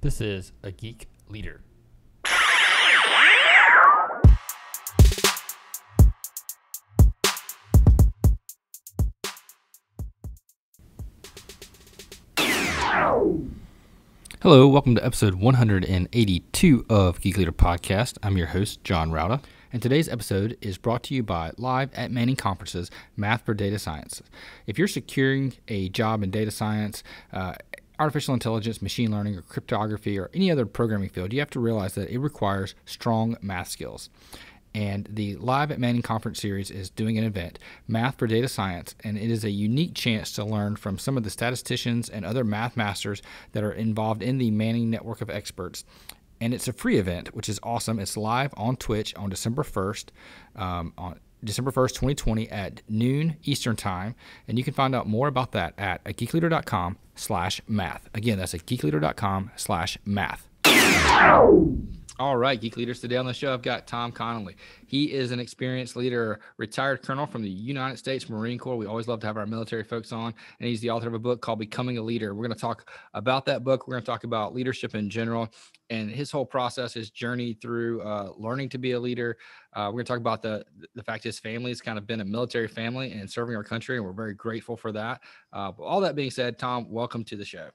This is a Geek Leader. Hello, welcome to episode 182 of Geek Leader Podcast. I'm your host, John Rauda, and today's episode is brought to you by Live at Manning Conferences, Math for Data Science. If you're securing a job in data science, artificial intelligence, machine learning, or cryptography, or any other programming field, you have to realize that it requires strong math skills. And the Live at Manning Conference Series is doing an event, Math for Data Science, and it is a unique chance to learn from some of the statisticians and other math masters that are involved in the Manning network of experts. And it's a free event, which is awesome. It's live on Twitch on December 1st, December 1st, 2020 at noon Eastern Time. And you can find out more about that at geekleader.com/math. Again, that's at geekleader.com/math. All right, Geek Leaders. Today on the show, I've got Tom Connally. He is an experienced leader, retired colonel from the United States Marine Corps. We always love to have our military folks on, and he's the author of a book called Becoming a Leader. We're going to talk about that book. We're going to talk about leadership in general and his whole process, his journey through learning to be a leader. We're going to talk about the fact his family has kind of been a military family and serving our country, and we're very grateful for that. But all that being said, Tom, welcome to the show.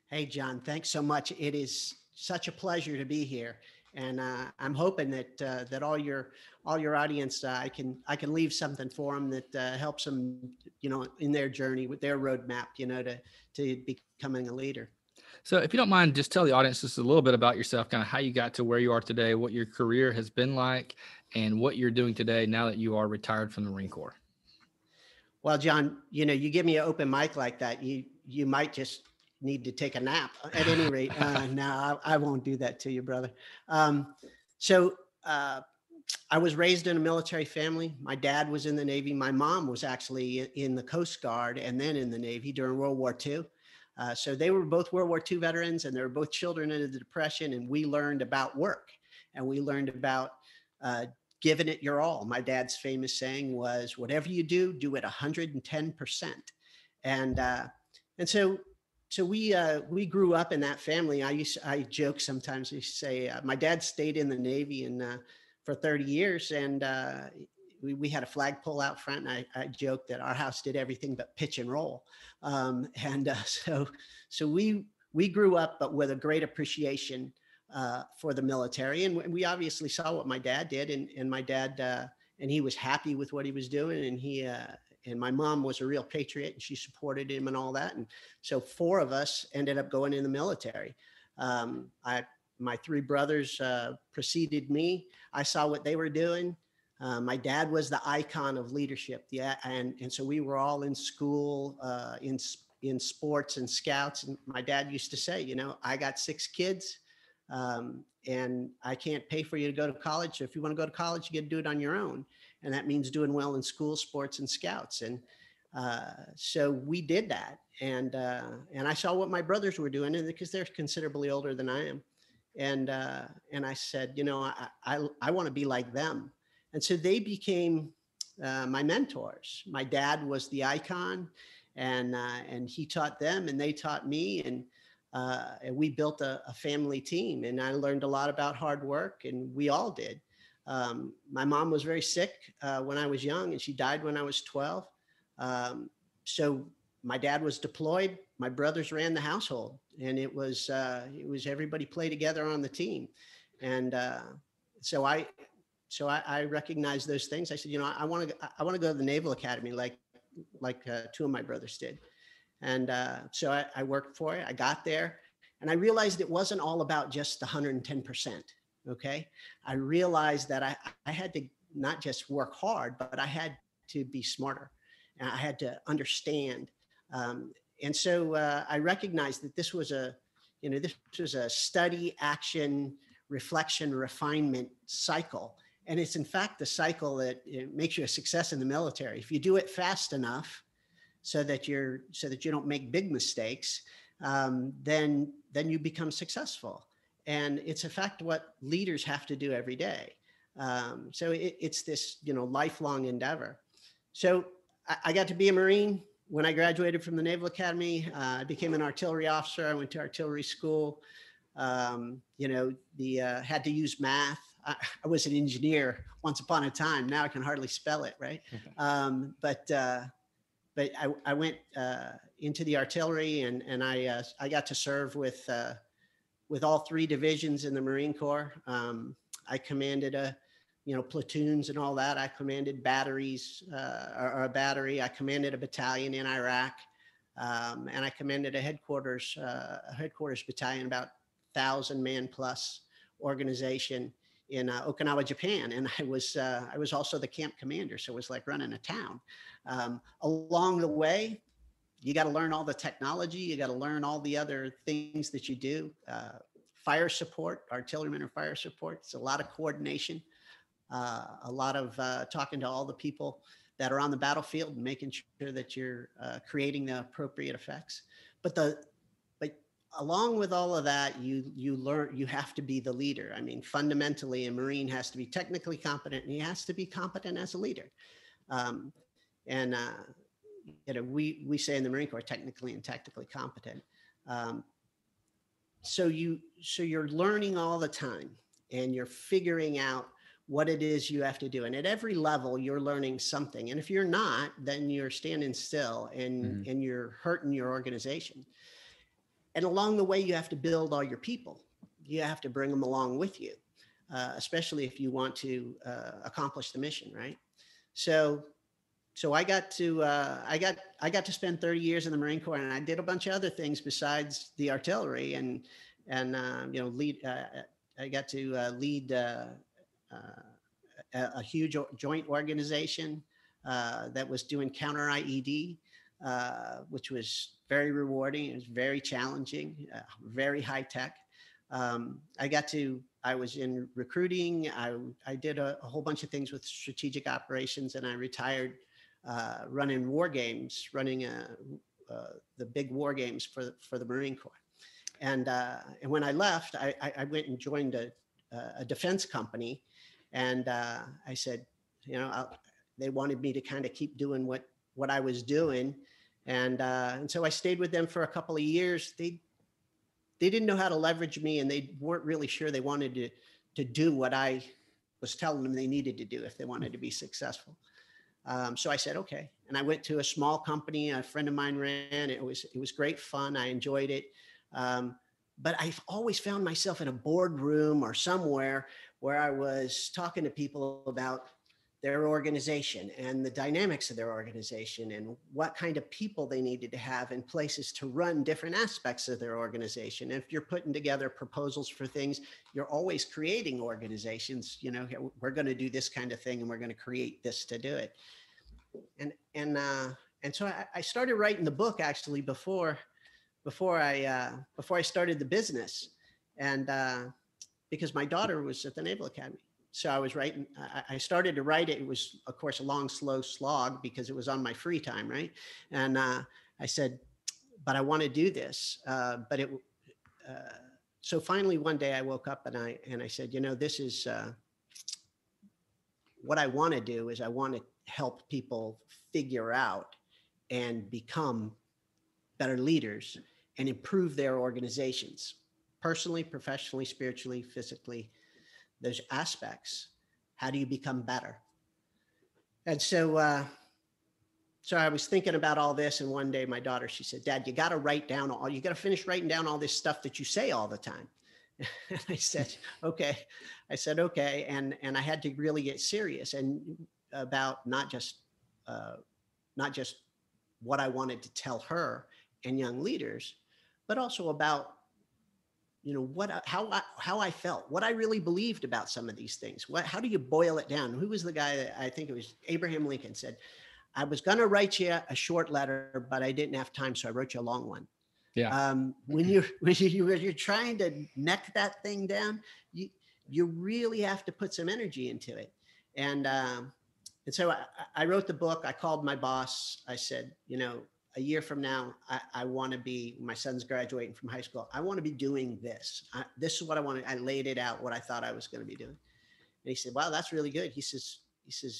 Hey, John, thanks so much. It is such a pleasure to be here, and I'm hoping that all your audience, I can leave something for them that helps them, in their journey with their roadmap, to becoming a leader. So, if you don't mind, just tell the audience just a little bit about yourself, kind of how you got to where you are today, what your career has been like, and what you're doing today now that you are retired from the Marine Corps. Well, John, you give me an open mic like that, you might just need to take a nap. At any rate, no, I won't do that to you, brother. So I was raised in a military family. My dad was in the Navy. My mom was actually in the Coast Guard and then in the Navy during World War II. So they were both World War II veterans, and they were both children of the Depression. And we learned about work, and we learned about giving it your all. My dad's famous saying was, "Whatever you do, do it 110%." And so we grew up in that family. I joke sometimes. We say my dad stayed in the Navy for 30 years, and we had a flagpole out front. And I joked that our house did everything but pitch and roll. So we grew up, but with a great appreciation for the military, and we obviously saw what my dad did, and my dad and he was happy with what he was doing, and and my mom was a real patriot, and she supported him and all that. And so four of us ended up going in the military. My three brothers preceded me. I saw what they were doing. My dad was the icon of leadership. Yeah. And so we were all in school, in sports and scouts. And my dad used to say, I got 6 kids, and I can't pay for you to go to college. So if you want to go to college, you get to do it on your own. And that means doing well in school, sports, and scouts. And so we did that. And I saw what my brothers were doing, and because they're considerably older than I am. And I said, I want to be like them. And so they became my mentors. My dad was the icon, and he taught them, and they taught me. And we built a family team, and I learned a lot about hard work, and we all did. My mom was very sick when I was young, and she died when I was 12. So my dad was deployed. My brothers ran the household, and it was everybody play together on the team. And so I recognized those things. I said, I want to go to the Naval Academy like 2 of my brothers did. And so I worked for it. I got there, and I realized it wasn't all about just the 110%. Okay. I realized that I had to not just work hard, but I had to be smarter, and I had to understand. And so I recognized that this was a study, action, reflection, refinement cycle. And it's in fact the cycle that makes you a success in the military. If you do it fast enough so that you don't make big mistakes, then you become successful. And it's in fact what leaders have to do every day. So it's this, lifelong endeavor. So I got to be a Marine. When I graduated from the Naval Academy, I became an artillery officer. I went to artillery school. Had to use math. I was an engineer once upon a time. Now I can hardly spell it, right? But I went into the artillery, and I got to serve with all three divisions in the Marine Corps. I commanded platoons and all that. I commanded batteries, or a battery. I commanded a battalion in Iraq, and I commanded a headquarters battalion, about 1,000-man plus organization in Okinawa, Japan. And I was also the camp commander, so it was like running a town. Along the way, you got to learn all the technology. You got to learn all the other things that you do. Fire support, artillerymen or fire support. It's a lot of coordination, a lot of talking to all the people that are on the battlefield and making sure that you're creating the appropriate effects. But along with all of that, you learn, you have to be the leader. I mean, fundamentally, a Marine has to be technically competent, and he has to be competent as a leader. We say in the Marine Corps, technically and tactically competent. So you're learning all the time, and you're figuring out what it is you have to do. And at every level, you're learning something. And if you're not, then you're standing still, and you're hurting your organization. And along the way, you have to build all your people. You have to bring them along with you, especially if you want to accomplish the mission, right? So I got to spend 30 years in the Marine Corps, and I did a bunch of other things besides the artillery, and lead. I got to lead a huge joint organization that was doing counter IED, which was very rewarding. It was very challenging, very high tech. I was in recruiting. I did a whole bunch of things with strategic operations, and I retired running war games, running the big war games for the Marine Corps. And when I left, I went and joined a defense company, and I said, they wanted me to kind of keep doing what I was doing, and so I stayed with them for a couple of years. They didn't know how to leverage me, and they weren't really sure they wanted to do what I was telling them they needed to do if they wanted to be successful. So I said, okay. And I went to a small company a friend of mine ran. It was great fun. I enjoyed it. But I've always found myself in a boardroom or somewhere where I was talking to people about their organization and the dynamics of their organization and what kind of people they needed to have in places to run different aspects of their organization. If you're putting together proposals for things, you're always creating organizations. We're going to do this kind of thing, and we're going to create this to do it. And so I started writing the book actually before I started the business, and because my daughter was at the Naval Academy. So I was writing, I started to write it. It was, of course, a long, slow slog because it was on my free time, right? And I said, but I want to do this. So finally one day I woke up and I said, this is what I want to do is I want to help people figure out and become better leaders and improve their organizations, personally, professionally, spiritually, physically. Those aspects. How do you become better? And so I was thinking about all this, and one day my daughter, she said, Dad, you got to finish writing down all this stuff that you say all the time. And I said, okay. And I had to really get serious and about not just what I wanted to tell her and young leaders, but also about how I felt, what I really believed about some of these things. How do you boil it down? Who was the guy that I think it was Abraham Lincoln said, I was going to write you a short letter, but I didn't have time. So I wrote you a long one. Yeah. When you're trying to neck that thing down, you really have to put some energy into it. And so I wrote the book. I called my boss. I said, a year from now, I want to be, my son's graduating from high school. I want to be doing this. This is what I wanted. I laid it out, what I thought I was going to be doing. And he said, wow, that's really good. He says,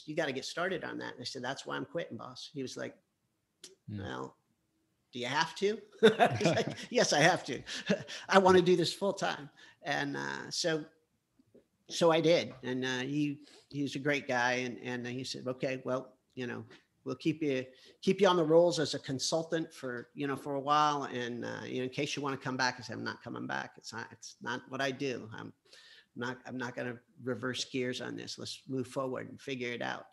you got to get started on that. And I said, that's why I'm quitting, boss. He was like, well, do you have to? I was like, yes, I have to. I want to do this full time. And so I did. And he's a great guy. And he said, okay, well, we'll keep you on the rolls as a consultant for a while. And in case you want to come back. I said, I'm not coming back. It's not what I do. I'm not going to reverse gears on this. Let's move forward and figure it out.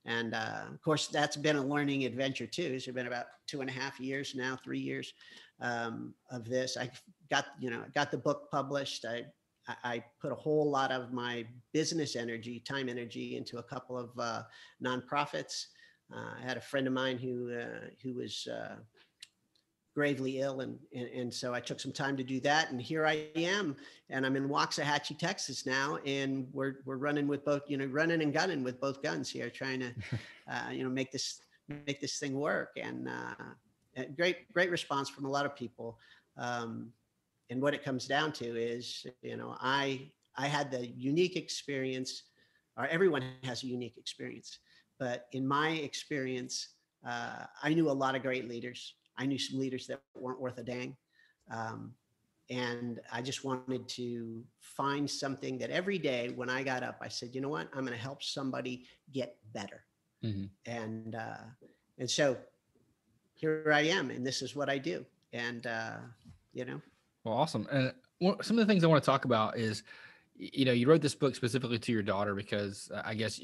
And of course, that's been a learning adventure too. It's been about 2.5 years now, 3 years of this. I got the book published. I put a whole lot of my business energy, time energy, into a couple of nonprofits. I had a friend of mine who was gravely ill, and so I took some time to do that. And here I am, and I'm in Waxahachie, Texas now, and we're running with both, running and gunning with both guns here, trying to make this thing work. And great response from a lot of people. And what it comes down to is, I had the unique experience, or everyone has a unique experience, but in my experience, I knew a lot of great leaders. I knew some leaders that weren't worth a dang. And I just wanted to find something that every day when I got up, I said, you know what, I'm going to help somebody get better. Mm-hmm. And so here I am, and this is what I do. And, Well, awesome. And some of the things I want to talk about is, you wrote this book specifically to your daughter because I guess,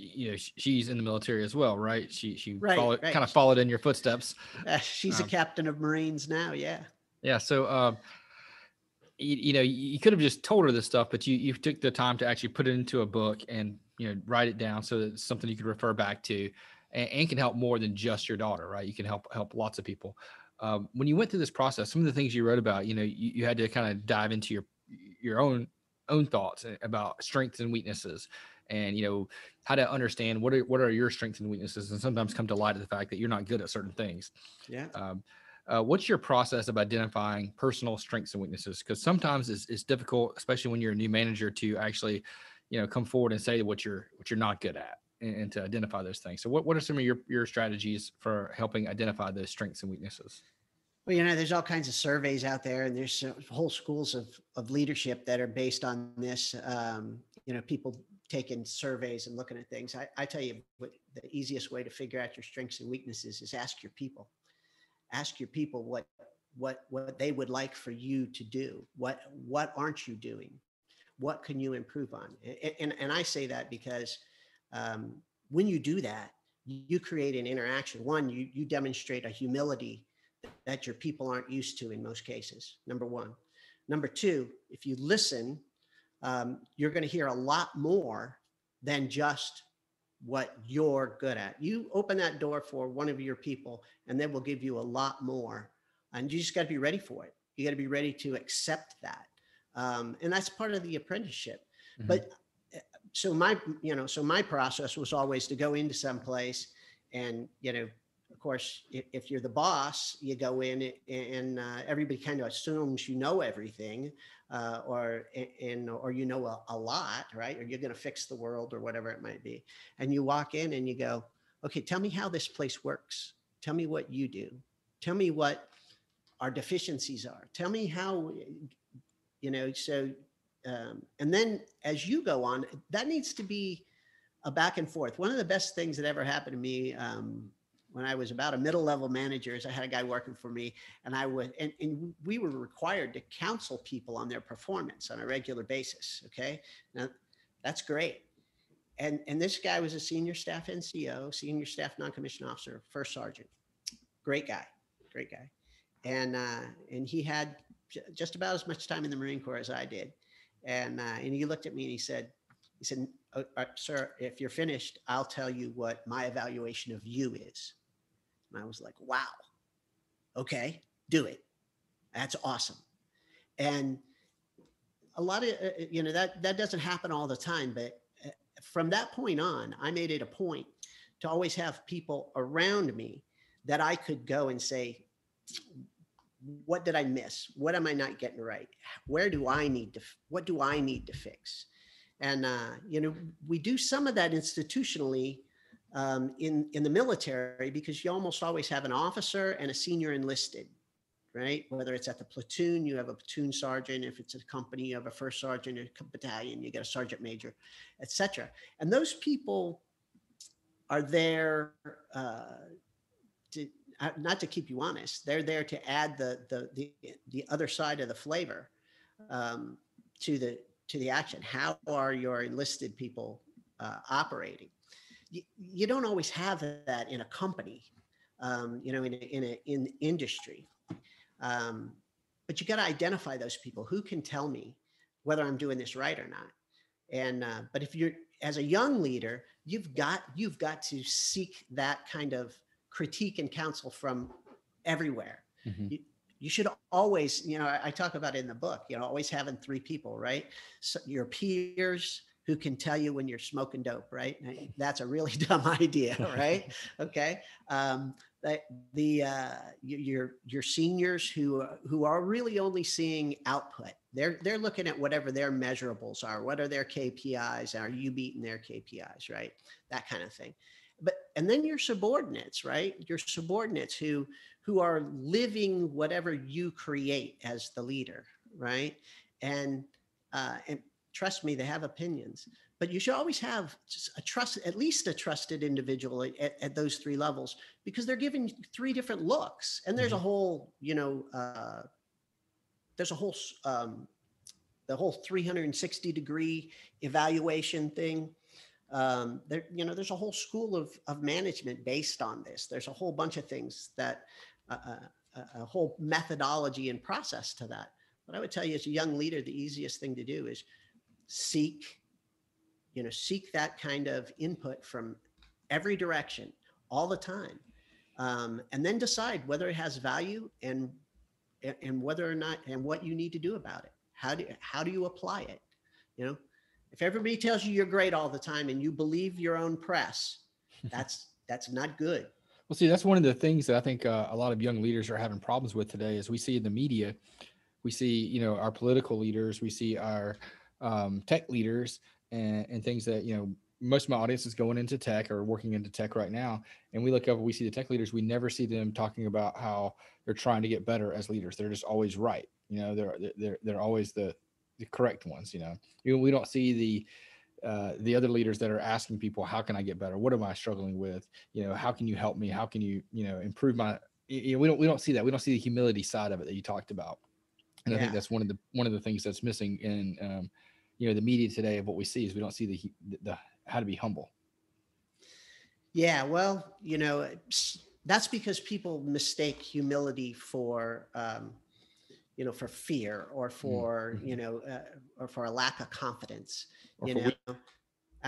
she's in the military as well, right? She right. Kind of followed in your footsteps. She's a captain of Marines now. Yeah. Yeah. So, you could have just told her this stuff, but you took the time to actually put it into a book and, write it down so that it's something you could refer back to and can help more than just your daughter, right? You can help lots of people. When you went through this process, some of the things you wrote about, you had to kind of dive into your own thoughts about strengths and weaknesses, and how to understand what are your strengths and weaknesses, and sometimes come to light of the fact that you're not good at certain things. Yeah. What's your process of identifying personal strengths and weaknesses? Because sometimes it's difficult, especially when you're a new manager, to actually come forward and say what you're not good at, and to identify those things. So what are some of your strategies for helping identify those strengths and weaknesses? Well, there's all kinds of surveys out there, and there's whole schools of leadership that are based on this. People taking surveys and looking at things. I tell you, what the easiest way to figure out your strengths and weaknesses is ask your people. Ask your people what they would like for you to do. What aren't you doing? What can you improve on? And I say that because when you do that, you create an interaction. One, you demonstrate a humility that your people aren't used to in most cases, number one. Number two, if you listen, you're going to hear a lot more than just what you're good at. You open that door for one of your people, and they will give you a lot more. And you just got to be ready for it. You got to be ready to accept that. And that's part of the apprenticeship. Mm-hmm. But so my process was always to go into some place and, of course, if you're the boss, you go in and everybody kind of assumes you know everything, or a lot, right? Or you're going to fix the world or whatever it might be. And you walk in and you go, okay, tell me how this place works. Tell me what you do. Tell me what our deficiencies are. Tell me how, and then as you go on, that needs to be a back and forth. One of the best things that ever happened to me, when I was about a middle level manager, is I had a guy working for me, and and we were required to counsel people on their performance on a regular basis. Okay. Now that's great. And this guy was a senior staff NCO, senior staff non-commissioned officer, first sergeant. Great guy. And he had just about as much time in the Marine Corps as I did. And he looked at me and he said, oh, sir, if you're finished, I'll tell you what my evaluation of you is. And I was like, wow, okay, do it. That's awesome. And a lot of, that doesn't happen all the time, but from that point on, I made it a point to always have people around me that I could go and say, what did I miss? What am I not getting right? What do I need to fix? And, we do some of that institutionally in the military, because you almost always have an officer and a senior enlisted. right? Whether it's at the platoon, you have a platoon sergeant. If it's a company, you have a first sergeant. A battalion, you get a sergeant major, etc. And those people are there to not to keep you honest. They're there to add the other side of the flavor um, to the action. How are your enlisted people operating? You don't always have that in a company, in industry. But you got to identify those people who can tell me whether I'm doing this right or not. And but if you're as a young leader, you've got to seek that kind of critique and counsel from everywhere. Mm-hmm. You should always, I talk about it in the book, always having three people, right? So your peers who can tell you when you're smoking dope, right? That's a really dumb idea, right? Okay. Your seniors who are really only seeing output. They're looking at whatever their measurables are. What are their KPIs? Are you beating their KPIs, right? That kind of thing. And then your subordinates, right? Your subordinates who are living whatever you create as the leader, right? And trust me, they have opinions, but you should always have at least a trusted individual at those three levels, because they're giving three different looks. And there's a whole, the whole 360-degree evaluation thing. There's a whole school of management based on this. There's a whole bunch of things that a whole methodology and process to that. But I would tell you, as a young leader, the easiest thing to do is seek that kind of input from every direction all the time, and then decide whether it has value and whether or not, and what you need to do about it. How do you apply it? If everybody tells you you're great all the time and you believe your own press, that's not good. Well, see, that's one of the things that I think a lot of young leaders are having problems with today. Is we see in the media, we see, our political leaders, we see our tech leaders and things that, most of my audience is going into tech or working into tech right now. And we look up, we see the tech leaders, we never see them talking about how they're trying to get better as leaders. They're just always right. They're always the correct ones. We don't see the other leaders that are asking people, how can I get better? What am I struggling with? How can you help me? How can you, improve my, we don't see that. We don't see the humility side of it that you talked about. And I think that's one of the things that's missing in, the media today. Of what we see is we don't see the how to be humble. Yeah. Well, that's because people mistake humility for, for fear or for, or for a lack of confidence.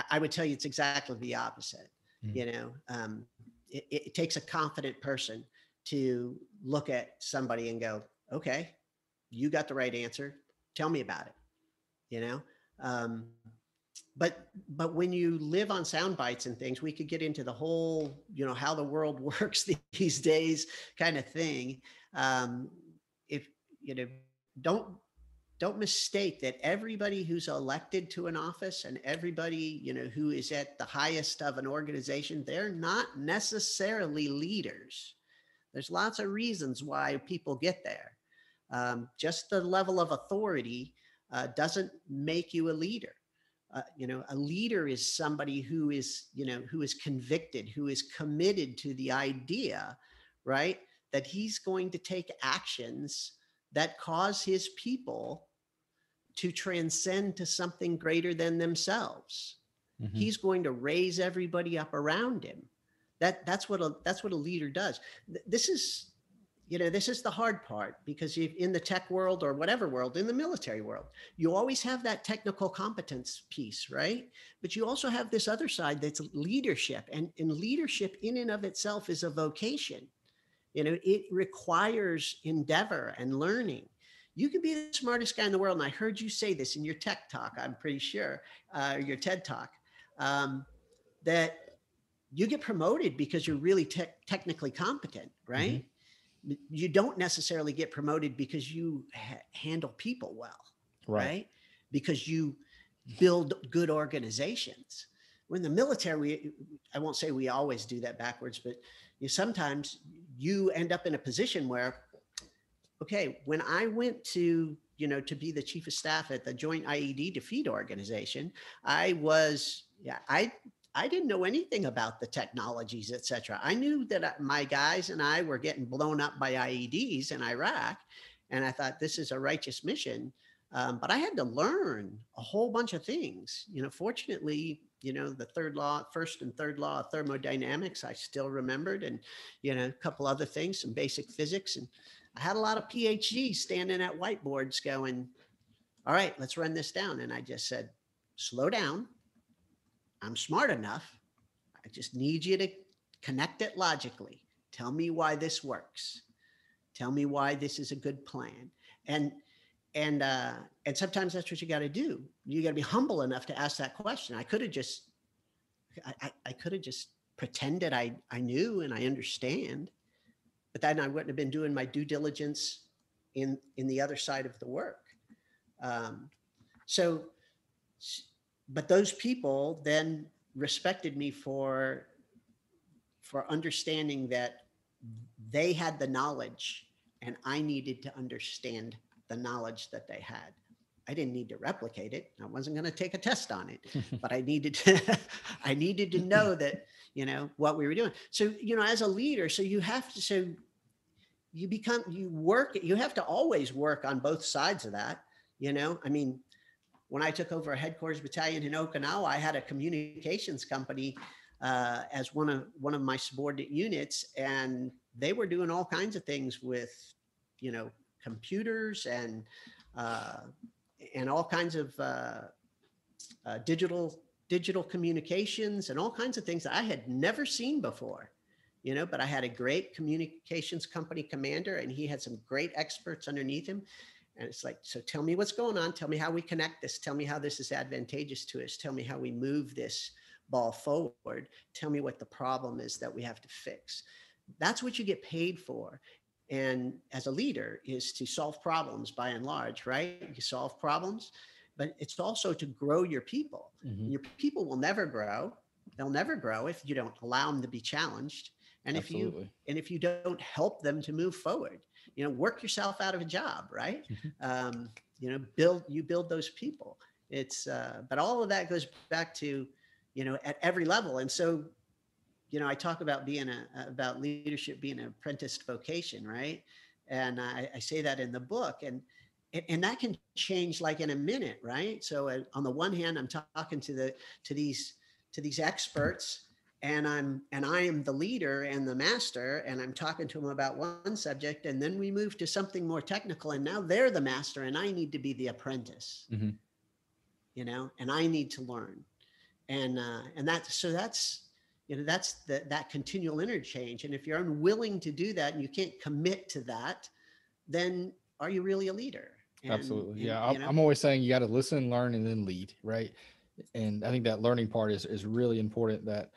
I would tell you it's exactly the opposite. It takes a confident person to look at somebody and go, okay, you got the right answer. Tell me about it. But when you live on sound bites and things, we could get into the whole, how the world works these days kind of thing. If don't mistake that everybody who's elected to an office and everybody, who is at the highest of an organization, they're not necessarily leaders. There's lots of reasons why people get there. Just the level of authority doesn't make you a leader. A leader is somebody who is convicted, who is committed to the idea, right, that he's going to take actions that cause his people to transcend to something greater than themselves. Mm-hmm. He's going to raise everybody up around him. That's what a leader does. This is the hard part, because in the tech world or whatever world, in the military world, you always have that technical competence piece, right? But you also have this other side that's leadership, and leadership in and of itself is a vocation. It requires endeavor and learning. You could be the smartest guy in the world, and I heard you say this in your tech talk, I'm pretty sure, your TED talk, that you get promoted because you're really technically competent, right? Mm-hmm. You don't necessarily get promoted because you handle people well, right? Because you build good organizations. When in the military, I won't say we always do that backwards, but sometimes you end up in a position where okay, when I went to, to be the chief of staff at the Joint IED Defeat Organization, I didn't know anything about the technologies, et cetera. I knew that my guys and I were getting blown up by IEDs in Iraq. And I thought, this is a righteous mission. But I had to learn a whole bunch of things. Fortunately, the first and third law of thermodynamics, I still remembered, and, a couple other things, some basic physics. And I had a lot of PhDs standing at whiteboards going, all right, let's run this down. And I just said, slow down. I'm smart enough. I just need you to connect it logically. Tell me why this works. Tell me why this is a good plan. And sometimes that's what you got to do. You got to be humble enough to ask that question. I could have just pretended I knew and I understand, but then I wouldn't have been doing my due diligence in the other side of the work. But those people then respected me for understanding that they had the knowledge and I needed to understand the knowledge that they had. I didn't need to replicate it. I wasn't going to take a test on it, but I needed to know that, what we were doing. So, as a leader, you have to always work on both sides of that. I mean, when I took over a headquarters battalion in Okinawa, I had a communications company as one of my subordinate units, and they were doing all kinds of things with, computers and all kinds of digital communications and all kinds of things that I had never seen before. But I had a great communications company commander, and he had some great experts underneath him. And it's like, so tell me what's going on. Tell me how we connect this. Tell me how this is advantageous to us. Tell me how we move this ball forward. Tell me what the problem is that we have to fix. That's what you get paid for. And as a leader is to solve problems by and large, right? You solve problems, but it's also to grow your people. Mm-hmm. Your people will never grow. They'll never grow if you don't allow them to be challenged. And Absolutely. if you don't help them to move forward, work yourself out of a job, right? Mm-hmm. Build those people. It's, but all of that goes back to, at every level. And so, I talk about about leadership being an apprenticed vocation, right? And I say that in the book, and that can change like in a minute, right? So on the one hand, I'm talking to these experts, and I am the leader and the master, and I'm talking to them about one subject, and then we move to something more technical, and now they're the master, and I need to be the apprentice, mm-hmm. And I need to learn, and that's that continual interchange. And if you're unwilling to do that and you can't commit to that, then are you really a leader? Absolutely, yeah. I'm always saying you got to listen, learn, and then lead, right? And I think that learning part is really important. That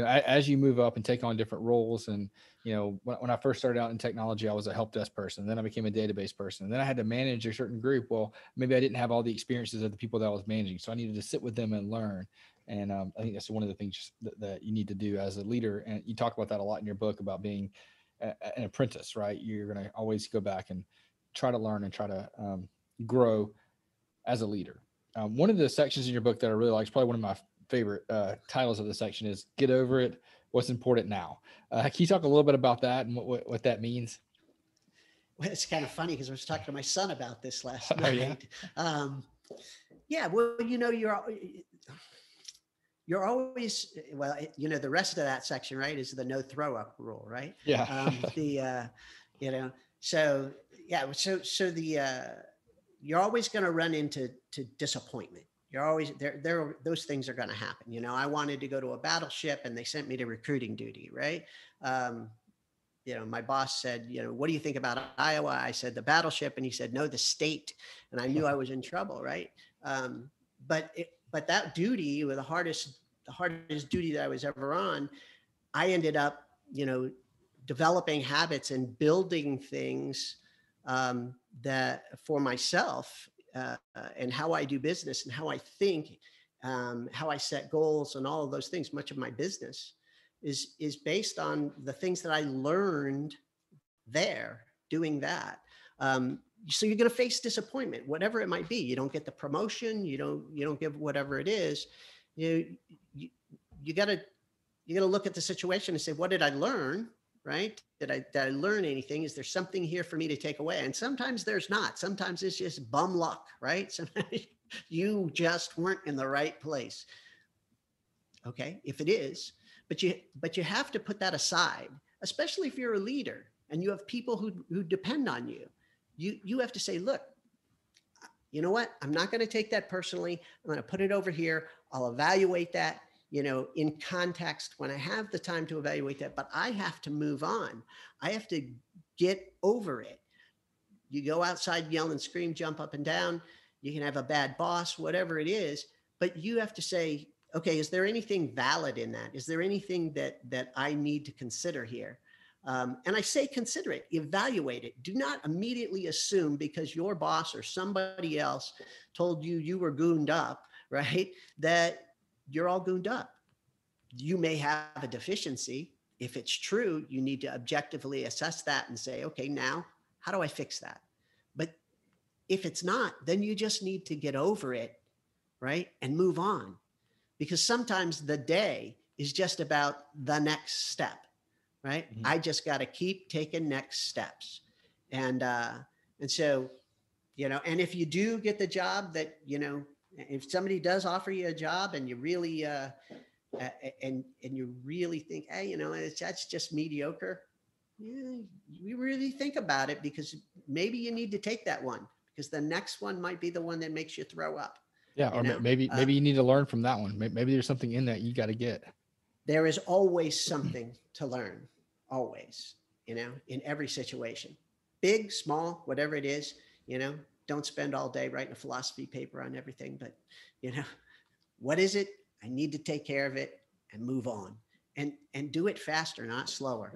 as you move up and take on different roles, and when I first started out in technology, I was a help desk person. Then I became a database person. And then I had to manage a certain group. Well, maybe I didn't have all the experiences of the people that I was managing, so I needed to sit with them and learn. And I think that's one of the things that you need to do as a leader. And you talk about that a lot in your book about being an apprentice, right? You're going to always go back and try to learn and try to grow as a leader. One of the sections in your book that I really like is probably one of my favorite titles of the section is "Get Over It. What's Important Now." Can you talk a little bit about that and what that means? Well, it's kind of funny because I was talking to my son about this last night. Yeah. Well, you're always, well, the rest of that section, right, is the no throw up rule, right? Yeah. So you're always going to run into disappointment. You're always there. Those things are going to happen. I wanted to go to a battleship and they sent me to recruiting duty, right? My boss said, what do you think about Iowa? I said, the battleship. And he said, no, the state. And I knew I was in trouble, right? But that duty, was the hardest duty that I was ever on, I ended up, developing habits and building things that for myself and how I do business and how I think, how I set goals and all of those things. Much of my business is based on the things that I learned there doing that. So you're going to face disappointment, whatever it might be. You don't get the promotion. You don't give whatever it is. You got to look at the situation and say, what did I learn? Right? Did I learn anything? Is there something here for me to take away? And sometimes there's not. Sometimes it's just bum luck, right? Sometimes you just weren't in the right place. Okay, if it is, but you have to put that aside, especially if you're a leader and you have people who depend on you. You have to say, look, you know what? I'm not going to take that personally. I'm going to put it over here. I'll evaluate that, in context when I have the time to evaluate that, but I have to move on. I have to get over it. You go outside, yell and scream, jump up and down. You can have a bad boss, whatever it is, but you have to say, okay, is there anything valid in that? Is there anything that I need to consider here? And I say consider it, evaluate it. Do not immediately assume because your boss or somebody else told you were gooned up, right, that you're all gooned up. You may have a deficiency. If it's true, you need to objectively assess that and say, okay, now how do I fix that? But if it's not, then you just need to get over it, right, and move on. Because sometimes the day is just about the next step, right? Mm-hmm. I just got to keep taking next steps. And so, and if you do get the job that, if somebody does offer you a job and you really, and you really think, hey, that's just mediocre. Yeah, you really think about it because maybe you need to take that one because the next one might be the one that makes you throw up. Yeah, or maybe you need to learn from that one. Maybe there's something in that you got to get. There is always something to learn, always, in every situation, big, small, whatever it is, don't spend all day writing a philosophy paper on everything, but, what is it? I need to take care of it and move on and do it faster, not slower.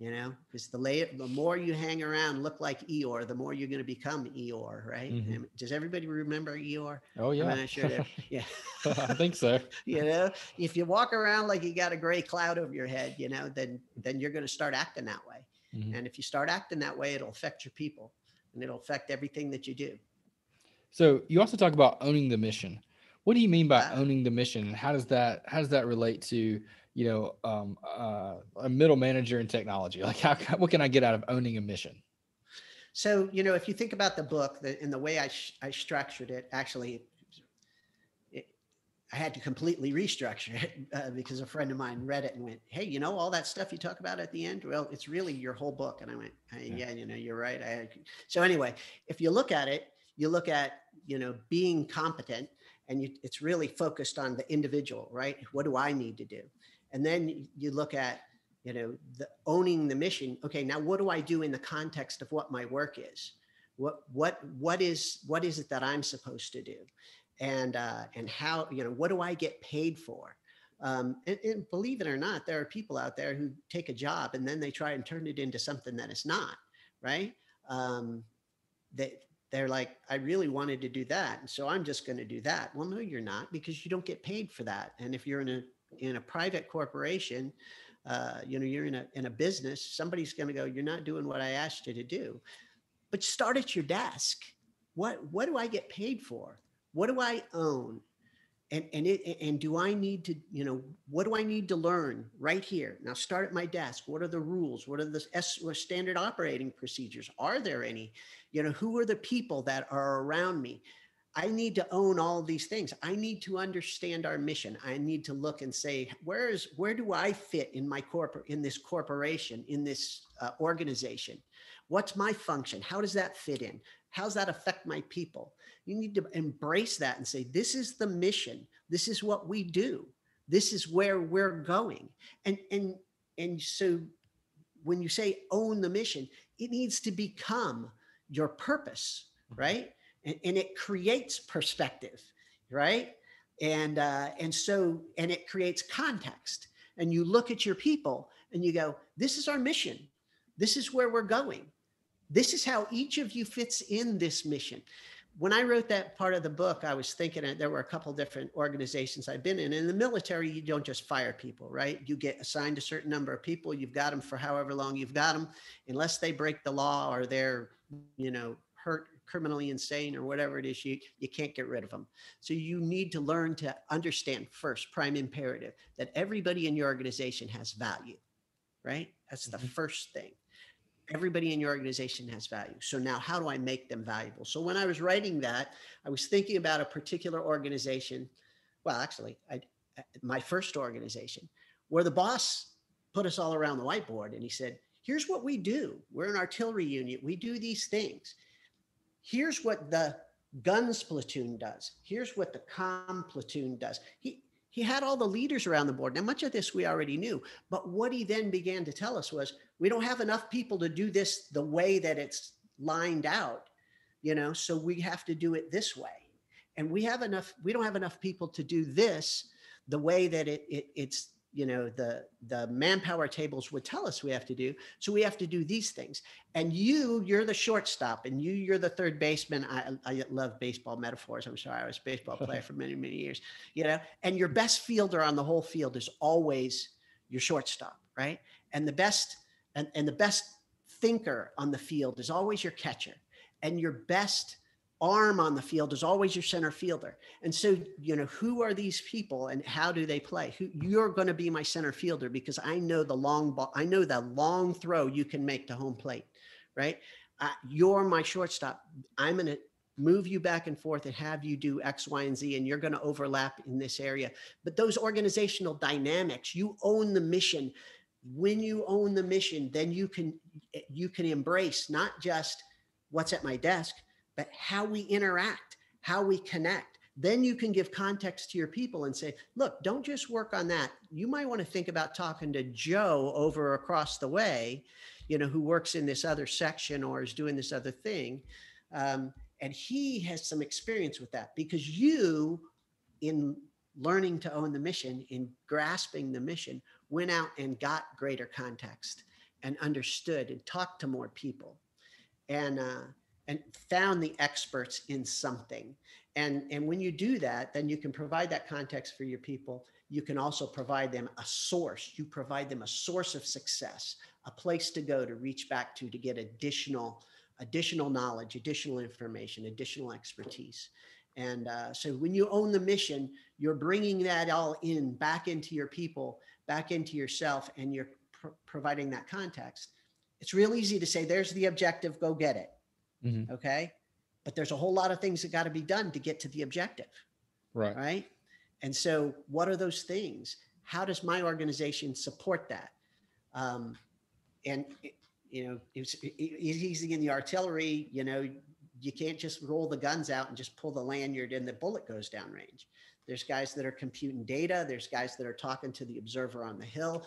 Because the more you hang around, look like Eeyore, the more you're going to become Eeyore, right? Mm-hmm. Does everybody remember Eeyore? Oh, yeah. I'm not sure that, yeah. I think so. If you walk around like you got a gray cloud over your head, then you're going to start acting that way. Mm-hmm. And if you start acting that way, it'll affect your people and it'll affect everything that you do. So you also talk about owning the mission. What do you mean by owning the mission? And how does that relate to, a middle manager in technology? Like what can I get out of owning a mission? So, if you think about the book and the way I structured it, actually, I had to completely restructure it because a friend of mine read it and went, hey, all that stuff you talk about at the end? Well, it's really your whole book. And I went, yeah, you're right. So anyway, if you look at it, you look at, being competent and it's really focused on the individual, right? What do I need to do? And then you look at, the owning the mission. Okay, now what do I do in the context of what my work is? What is it that I'm supposed to do? And how, what do I get paid for? And believe it or not, there are people out there who take a job and then they try and turn it into something that it's not, right? They're like, I really wanted to do that, and so I'm just going to do that. Well, no, you're not, because you don't get paid for that. And if you're in a private corporation, you're in a business, somebody's going to go, you're not doing what I asked you to do. But start at your desk. What do I get paid for? What do I own? And do I need to, what do I need to learn right here? Now start at my desk. What are the rules? What are the standard operating procedures? Are there any? Who are the people that are around me? I need to own all of these things. I need to understand our mission. I need to look and say, where do I fit in this corporation, in this organization? What's my function? How does that fit in? How does that affect my people? You need to embrace that and say, this is the mission. This is what we do. This is where we're going. And so when you say own the mission, it needs to become your purpose, right? And it creates perspective, right? And it creates context. And you look at your people and you go, this is our mission. This is where we're going. This is how each of you fits in this mission. When I wrote that part of the book, I was thinking that there were a couple different organizations I've been in. In the military, you don't just fire people, right? You get assigned a certain number of people. You've got them for however long you've got them, unless they break the law or they're, hurt, criminally insane, or whatever it is, you can't get rid of them. So you need to learn to understand first, prime imperative, that everybody in your organization has value, right? That's the first thing. Everybody in your organization has value. So now how do I make them valuable? So when I was writing that, I was thinking about a particular organization. Well, actually, my first organization, where the boss put us all around the whiteboard and he said, here's what we do. We're an artillery unit. We do these things. Here's what the guns platoon does. Here's what the comm platoon does. He had all the leaders around the board. Now, much of this we already knew, but what he then began to tell us was, we don't have enough people to do this the way that it's lined out, so we have to do it this way. And we don't have enough people to do this the way that it's, the manpower tables would tell us we have to do. So we have to do these things. And you're the shortstop, and you're the third baseman. I love baseball metaphors. I'm sorry. I was a baseball player for many, many years, and your best fielder on the whole field is always your shortstop, right? And the best, and the best thinker on the field is always your catcher, and your best arm on the field is always your center fielder. And so, who are these people and how do they play? You're going to be my center fielder, because I know the long ball. I know the long throw you can make to home plate, right? You're my shortstop. I'm going to move you back and forth and have you do X, Y, and Z, and you're going to overlap in this area. But those organizational dynamics, you own the mission. When you own the mission, then you can embrace not just what's at my desk, but how we interact, how we connect. Then you can give context to your people and say, look, don't just work on that. You might want to think about talking to Joe over across the way, who works in this other section or is doing this other thing. And he has some experience with that, because you, in learning to own the mission, in grasping the mission, went out and got greater context and understood and talked to more people. And found the experts in something. And when you do that, then you can provide that context for your people. You can also provide them a source. You provide them a source of success, a place to go to reach back to get additional knowledge, additional information, additional expertise. And so when you own the mission, you're bringing that all back into your people, back into yourself, and you're providing that context. It's real easy to say, there's the objective, go get it. Mm-hmm. Okay. But there's a whole lot of things that got to be done to get to the objective. Right. Right. And so what are those things? How does my organization support that? It's easy in the artillery, you can't just roll the guns out and just pull the lanyard and the bullet goes downrange. There's guys that are computing data. There's guys that are talking to the observer on the hill.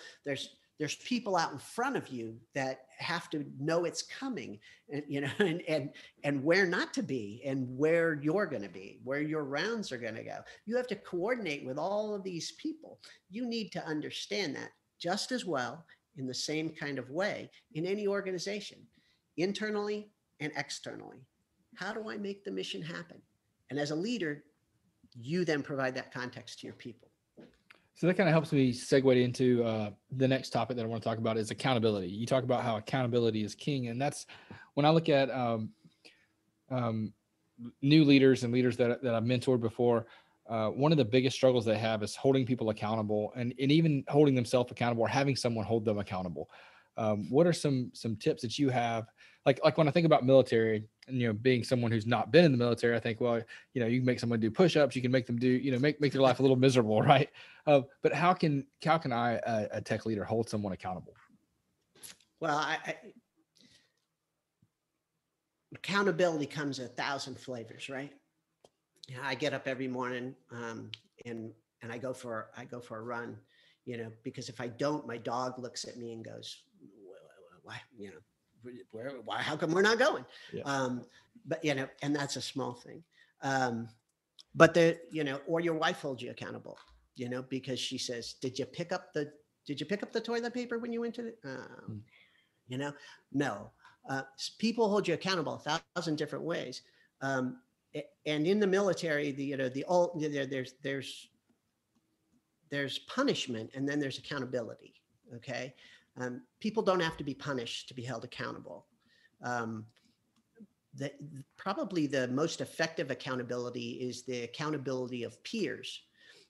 There's people out in front of you that have to know it's coming, and where not to be, and where you're going to be, where your rounds are going to go. You have to coordinate with all of these people. You need to understand that just as well, in the same kind of way, in any organization, internally and externally. How do I make the mission happen? And as a leader, you then provide that context to your people. So that kind of helps me segue into the next topic that I want to talk about is accountability. You talk about how accountability is king. And that's when I look at new leaders and leaders that I've mentored before, one of the biggest struggles they have is holding people accountable and even holding themselves accountable or having someone hold them accountable. What are some tips that you have? Like when I think about military and, being someone who's not been in the military, I think, well, you can make someone do push-ups, you can make them do, make their life a little miserable. Right. But how can I, a tech leader, hold someone accountable? Well, accountability comes in 1,000 flavors, right? I get up every morning and I go for a run, because if I don't, my dog looks at me and goes, why, why, how come we're not going? Yeah. But, and that's a small thing. But or your wife holds you accountable, because she says, did you pick up the toilet paper when you went to the, no. People hold you accountable 1,000 different ways. And in the military, there's punishment and then there's accountability. Okay. People don't have to be punished to be held accountable. probably the most effective accountability is the accountability of peers.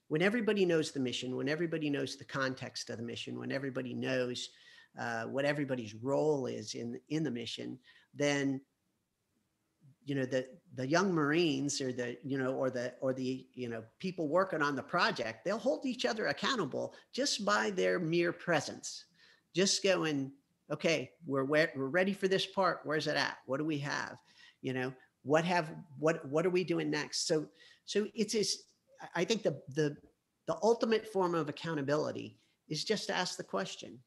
When everybody knows the mission, when everybody knows the context of the mission, when everybody knows what everybody's role is in the mission, then the young Marines or the people working on the project, they'll hold each other accountable just by their mere presence. Just going, okay, we're ready for this part. Where's it at? What do we have? What are we doing next? So I think the ultimate form of accountability is just to ask the question,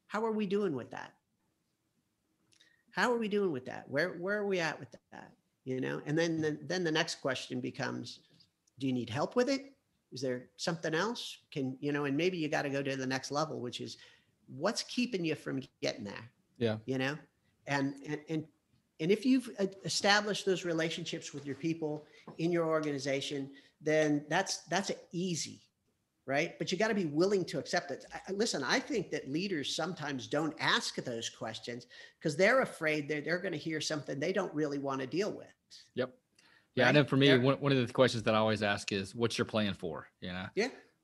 how are we doing with that? How are we doing with that? Where are we at with that? And then the next question becomes, do you need help with it? Is there something else? And maybe you got to go to the next level, which is what's keeping you from getting there? Yeah. And if you've established those relationships with your people in your organization, then that's easy. Right. But you got to be willing to accept it. Listen, I think that leaders sometimes don't ask those questions because they're afraid they're going to hear something they don't really want to deal with. Yep. Yeah. Right? I know for me, one of the questions that I always ask is, what's your plan for? Yeah.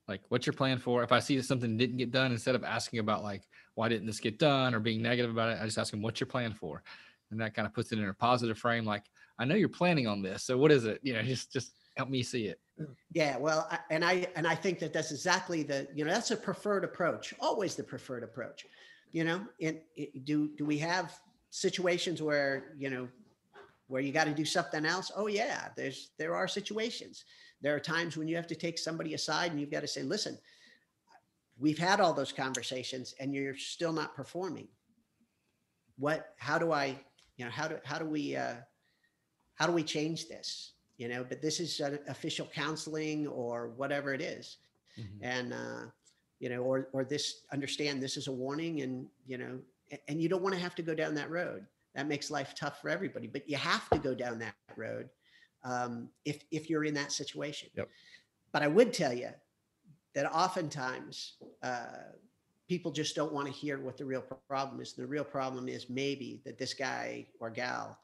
Like, what's your plan for? If I see that something didn't get done, instead of asking about like, why didn't this get done or being negative about it, I just ask them, what's your plan for? And that kind of puts it in a positive frame. Like, I know you're planning on this. So what is it? Just help me see it. Yeah, well, I think that's exactly that's a preferred approach, always the preferred approach. Do we have situations where you got to do something else? Oh yeah, there are situations. There are times when you have to take somebody aside and you've got to say, listen, we've had all those conversations and you're still not performing. How do we change this? But this is official counseling or whatever it is. Mm-hmm. And, or this, understand this is a warning and you don't want to have to go down that road. That makes life tough for everybody, but you have to go down that road if you're in that situation. Yep. But I would tell you that oftentimes people just don't want to hear what the real problem is. The real problem is maybe that this guy or gal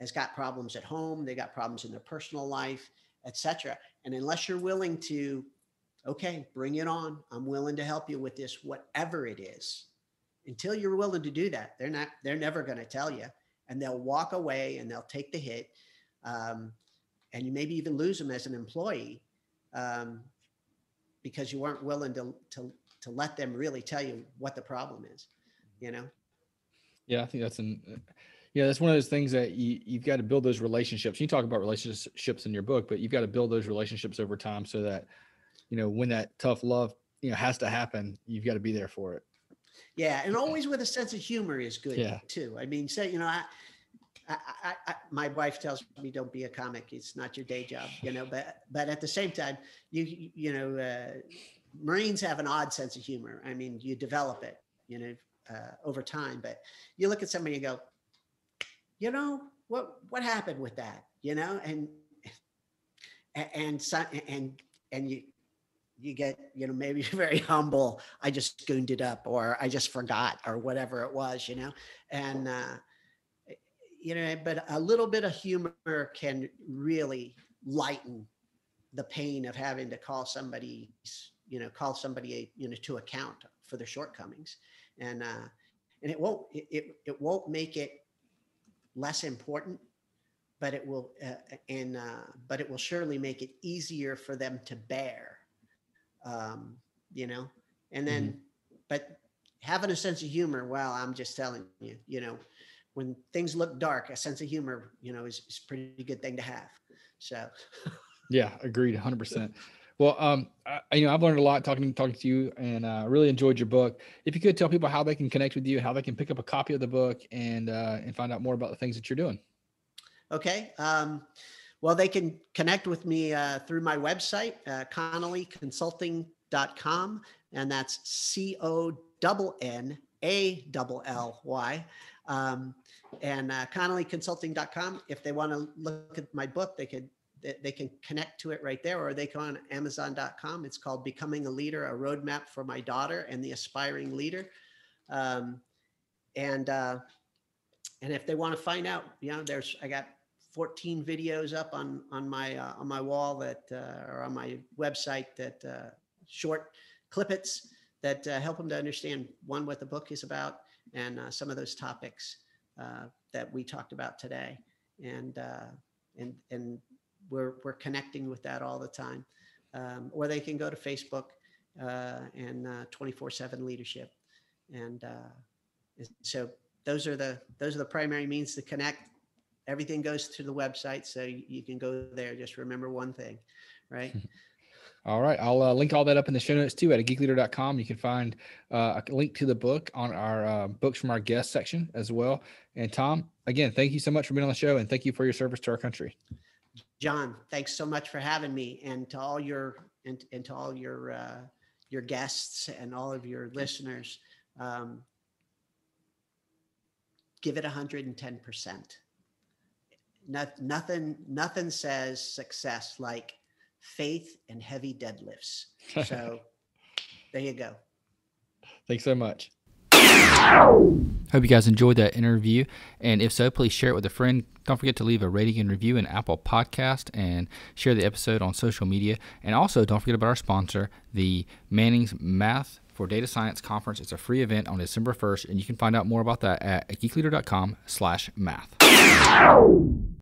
has got problems at home, they got problems in their personal life, etc. And unless you're willing to, okay, bring it on, I'm willing to help you with this, whatever it is. Until you're willing to do that, they're never going to tell you, and they'll walk away and they'll take the hit, and you maybe even lose them as an employee because you weren't willing to let them really tell you what the problem is. Yeah, I think that's one of those things that you've got to build those relationships. You talk about relationships in your book, but you've got to build those relationships over time so that, when that tough love, has to happen, you've got to be there for it. Yeah. And always with a sense of humor is good too. I mean, my wife tells me, don't be a comic. It's not your day job, but at the same time, Marines have an odd sense of humor. I mean, you develop it, over time, but you look at somebody and go, what happened with that, and you get, maybe very humble. I just gooned it up, or I just forgot, or whatever it was, and, but a little bit of humor can really lighten the pain of having to call somebody, to account for their shortcomings. And it won't make it less important, but it will, but it will surely make it easier for them to bear, and then, but having a sense of humor, well, I'm just telling you, when things look dark, a sense of humor, is a pretty good thing to have. So. Yeah, agreed 100%. Well, I've learned a lot talking to you, and really enjoyed your book. If you could tell people how they can connect with you, how they can pick up a copy of the book and find out more about the things that you're doing. Okay. Well, they can connect with me through my website, ConnallyConsulting.com, and that's CONNALLY. And ConnallyConsulting.com. If they want to look at my book, they can connect to it right there, or they go on Amazon.com. It's called Becoming a Leader, a Roadmap for My Daughter and the Aspiring Leader. And if they want to find out, I got 14 videos up on my wall that or on my website that short clippets that help them to understand what the book is about and some of those topics that we talked about today, and we're connecting with that all the time. Or they can go to Facebook and 24/7 Leadership, and so those are the primary means to connect. Everything goes to the website, so you can go there. Just remember one thing, right? All right. I'll link all that up in the show notes too at geekleader.com. You can find a link to the book on our books from our guest section as well. And Tom, again, thank you so much for being on the show, and thank you for your service to our country. John, thanks so much for having me, and to all your your guests and all of your listeners. Give it 110%. Nothing says success like faith and heavy deadlifts. So there you go. Thanks so much. Hope you guys enjoyed that interview, and if so, please share it with a friend. Don't forget to leave a rating and review in Apple Podcast, and share the episode on social media. And also, don't forget about our sponsor, the Manning's Math for Data Science Conference. It's a free event on December 1st, and you can find out more about that at geekleader.com/math.